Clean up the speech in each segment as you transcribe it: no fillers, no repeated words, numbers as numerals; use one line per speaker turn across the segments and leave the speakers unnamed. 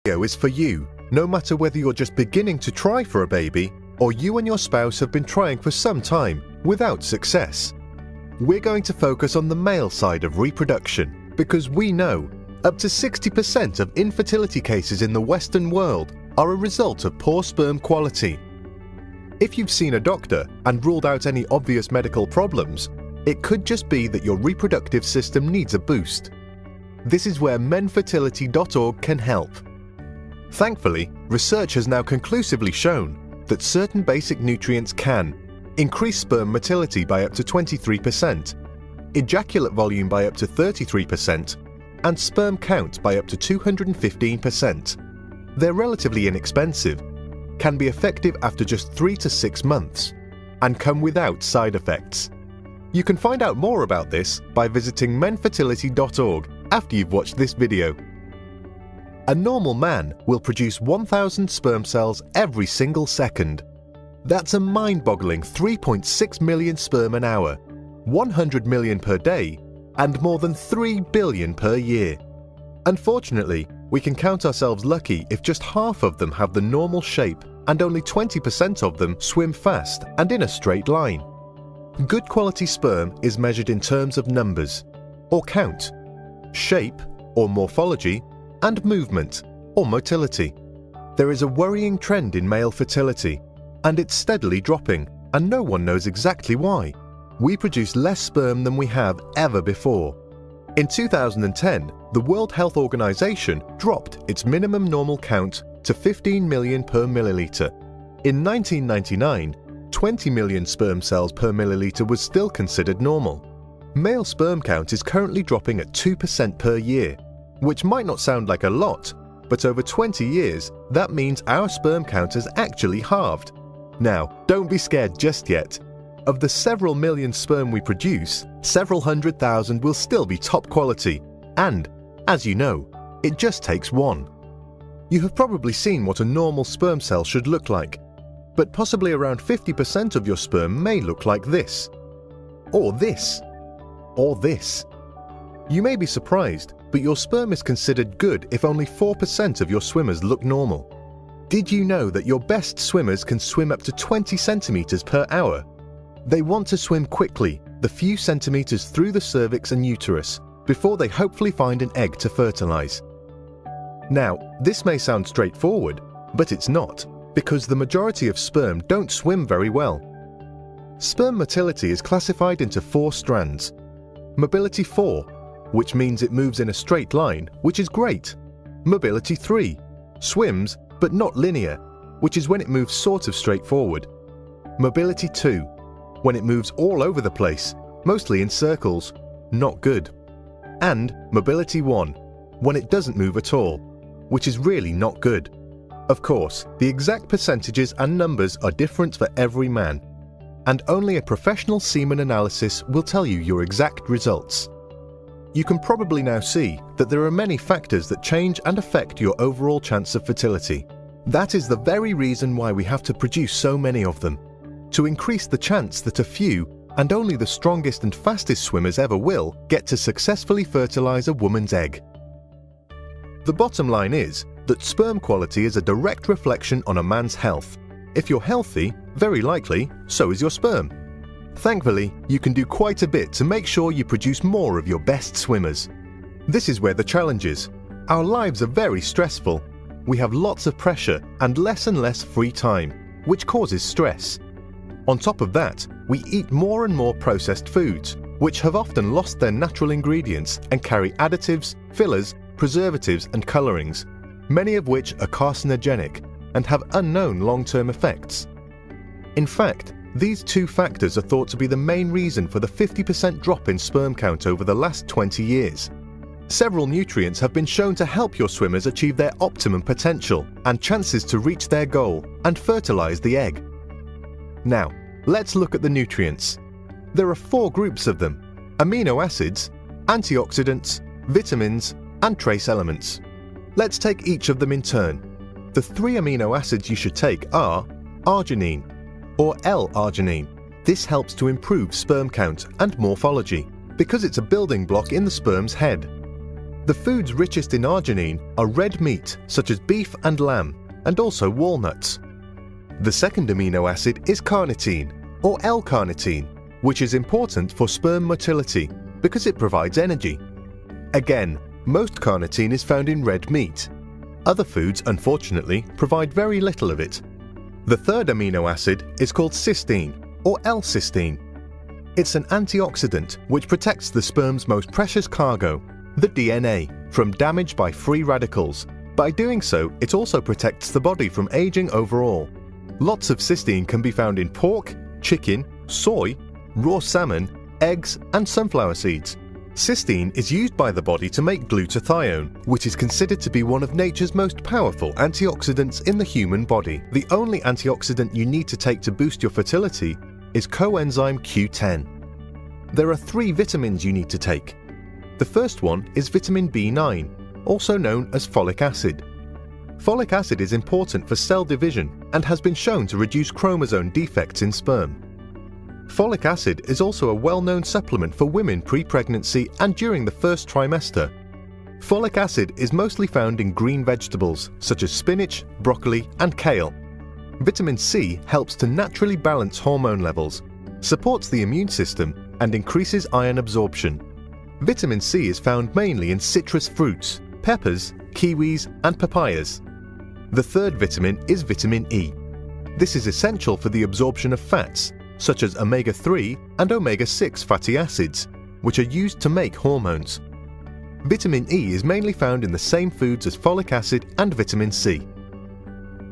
video is for you, no matter whether you're just beginning to try for a baby or you and your spouse have been trying for some time without success. We're going to focus on the male side of reproduction because we know up to 60% of infertility cases in the Western world are a result of poor sperm quality. If you've seen a doctor and ruled out any obvious medical problems, it could just be that your reproductive system needs a boost. This is where menfertility.org can help. Thankfully, research has now conclusively shown that certain basic nutrients can increase sperm motility by up to 23%, ejaculate volume by up to 33%, and sperm count by up to 215%. They're relatively inexpensive, can be effective after just 3 to 6 months, and come without side effects. You can find out more about this by visiting menfertility.org after you've watched this video. A normal man will produce 1,000 sperm cells every single second. That's a mind-boggling 3.6 million sperm an hour, 100 million per day, and more than 3 billion per year. Unfortunately, we can count ourselves lucky if just half of them have the normal shape and only 20% of them swim fast and in a straight line. Good quality sperm is measured in terms of numbers, or count, shape, or morphology, and movement, or motility. There is a worrying trend in male fertility, and it's steadily dropping, and no one knows exactly why. We produce less sperm than we have ever before. In 2010, the World Health Organization dropped its minimum normal count to 15 million per milliliter. In 1999, 20 million sperm cells per milliliter was still considered normal. Male sperm count is currently dropping at 2% per year, which might not sound like a lot, but over 20 years, that means our sperm count has actually halved. Now, don't be scared just yet. Of the several million sperm we produce, several 100,000 will still be top quality, and, as you know, it just takes one. You have probably seen what a normal sperm cell should look like, but possibly around 50% of your sperm may look like this, or this, or this. You may be surprised, but your sperm is considered good if only 4% of your swimmers look normal. Did you know that your best swimmers can swim up to 20 centimeters per hour? They want to swim quickly, the few centimeters through the cervix and uterus, before they hopefully find an egg to fertilize. Now, this may sound straightforward, but it's not, because the majority of sperm don't swim very well. Sperm motility is classified into 4 strands. Mobility 4, which means it moves in a straight line, which is great. Mobility 3, swims, but not linear, which is when it moves sort of straight forward. Mobility 2, when it moves all over the place, mostly in circles, not good. And Mobility 1, when it doesn't move at all, which is really not good. Of course, the exact percentages and numbers are different for every man, and only a professional semen analysis will tell you your exact results. You can probably now see that there are many factors that change and affect your overall chance of fertility. That is the very reason why we have to produce so many of them, to increase the chance that a few, and only the strongest and fastest swimmers ever will, get to successfully fertilize a woman's egg. The bottom line is that sperm quality is a direct reflection on a man's health. If you're healthy, very likely, so is your sperm. Thankfully, you can do quite a bit to make sure you produce more of your best swimmers. This is where the challenge is. Our lives are very stressful. We have lots of pressure and less free time, which causes stress. On top of that, we eat more and more processed foods, which have often lost their natural ingredients and carry additives, fillers, preservatives and colorings, many of which are carcinogenic and have unknown long-term effects. In fact, these 2 factors are thought to be the main reason for the 50% drop in sperm count over the last 20 years. Several nutrients have been shown to help your swimmers achieve their optimum potential and chances to reach their goal and fertilize the egg. Now, let's look at the nutrients. There are 4 groups of them: amino acids, antioxidants, vitamins, and trace elements. Let's take each of them in turn. The 3 amino acids you should take are arginine, or L-arginine. This helps to improve sperm count and morphology, because it's a building block in the sperm's head. The foods richest in arginine are red meat, such as beef and lamb, and also walnuts. The second amino acid is carnitine, or L-carnitine, which is important for sperm motility because it provides energy. Again, most carnitine is found in red meat. Other foods, unfortunately, provide very little of it. The third amino acid is called cysteine, or L-cysteine. It's an antioxidant which protects the sperm's most precious cargo, the DNA, from damage by free radicals. By doing so, it also protects the body from aging overall. Lots of cysteine can be found in pork, chicken, soy, raw salmon, eggs, and sunflower seeds. Cysteine is used by the body to make glutathione, which is considered to be one of nature's most powerful antioxidants in the human body. The only antioxidant you need to take to boost your fertility is coenzyme Q10. There are 3 vitamins you need to take. The first one is vitamin B9, also known as folic acid. Folic acid is important for cell division and has been shown to reduce chromosome defects in sperm. Folic acid is also a well-known supplement for women pre-pregnancy and during the first trimester. Folic acid is mostly found in green vegetables such as spinach, broccoli, and kale. Vitamin C helps to naturally balance hormone levels, supports the immune system, and increases iron absorption. Vitamin C is found mainly in citrus fruits, peppers, kiwis, and papayas. The third vitamin is vitamin E. This is essential for the absorption of fats, such as omega-3 and omega-6 fatty acids, which are used to make hormones. Vitamin E is mainly found in the same foods as folic acid and vitamin C.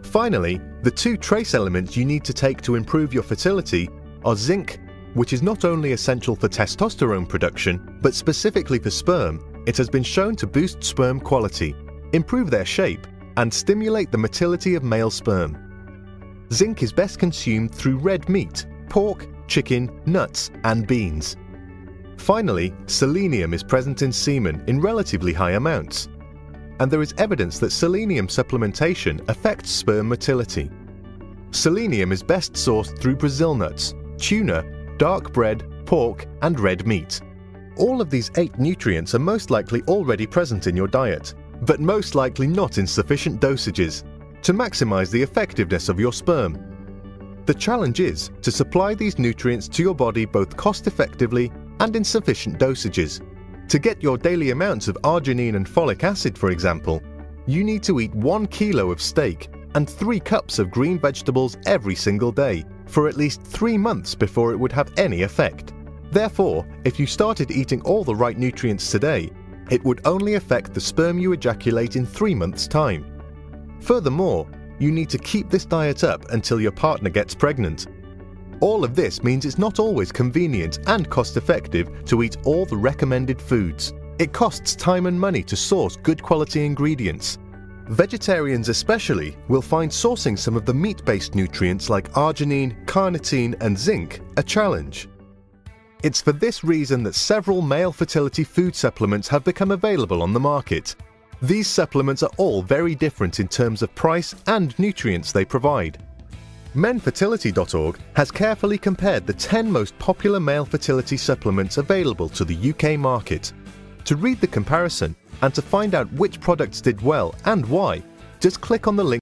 Finally, the 2 trace elements you need to take to improve your fertility are zinc, which is not only essential for testosterone production, but specifically for sperm. It has been shown to boost sperm quality, improve their shape, and stimulate the motility of male sperm. Zinc is best consumed through red meat, pork, chicken, nuts, and beans. Finally, selenium is present in semen in relatively high amounts, and there is evidence that selenium supplementation affects sperm motility. Selenium is best sourced through Brazil nuts, tuna, dark bread, pork, and red meat. All of these 8 nutrients are most likely already present in your diet, but most likely not in sufficient dosages to maximize the effectiveness of your sperm. The challenge is to supply these nutrients to your body both cost-effectively and in sufficient dosages. To get your daily amounts of arginine and folic acid, for example, you need to eat 1 kilo of steak and 3 cups of green vegetables every single day for at least 3 months before it would have any effect. Therefore, if you started eating all the right nutrients today, it would only affect the sperm you ejaculate in 3 months' time. Furthermore, you need to keep this diet up until your partner gets pregnant. All of this means it's not always convenient and cost-effective to eat all the recommended foods. It costs time and money to source good quality ingredients. Vegetarians especially will find sourcing some of the meat-based nutrients like arginine, carnitine, and zinc a challenge. It's for this reason that several male fertility food supplements have become available on the market. These supplements are all very different in terms of price and nutrients they provide. Menfertility.org has carefully compared the 10 most popular male fertility supplements available to the UK market. To read the comparison and to find out which products did well and why, just click on the link